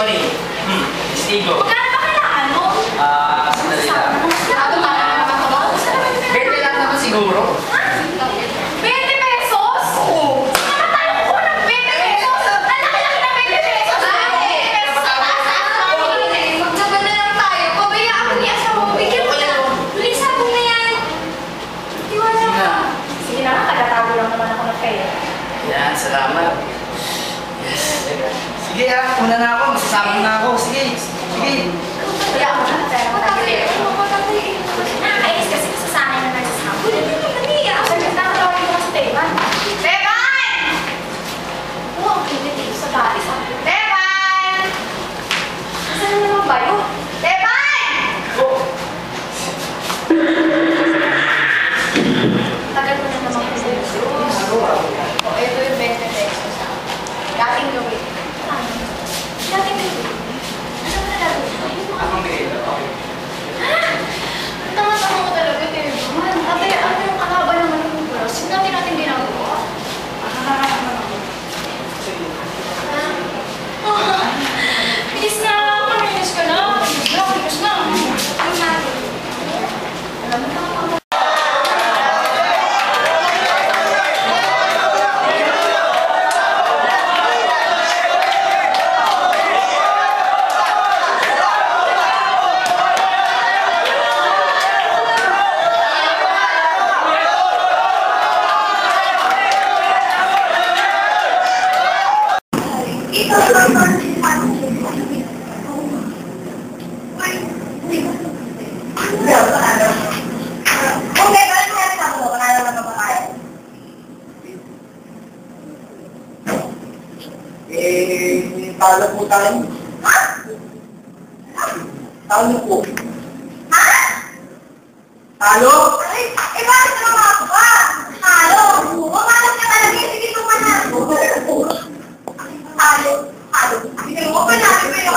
Johnny. Stigo. Magkano ba kailangan mo? Sandali lang. 20 lang naman siguro. Ha? 20 pesos? Oo. Saan tayo kukuha ng 20 pesos? Ang laki-laki na 20 pesos! Magsaban na lang tayo. Pabayaan mo niya sa mga bigyan mo na. Tuloy sabong na yan. Iwala ka. Sige na nga, taga-tago lang naman ako ng pera. Yan, salamat. Yes. Sige una na ako. Masasama na ako. Sige. Kaya ako na. Nakakainis kasi sa akin na nagsasama. Dali. Nakatawagin ko sa Teban. Teban! Oo, ang kilit dito sa dati sa akin. Teban! Saan naman ba yun? Teban! Tagal mo na naman ko sa'yo. O, ito yung 20 pesos. Dating gawin. Dating gawin. Ano ba nalagay? Anong grade? Okay. Ang tama-tama ko talaga, Teban. Ate, ano yung kalaban naman ng oras? Yung natin ginagawa? Bilis na! Bilis ka na! Bilis na! Alam mo na ako. Talo po tayo. Ha? Talo po. Ha? Talo? Ay, bakit naman ako ba? Talo? Umalas ka talaga. Sige, tumanan. Talo. Sige, open natin.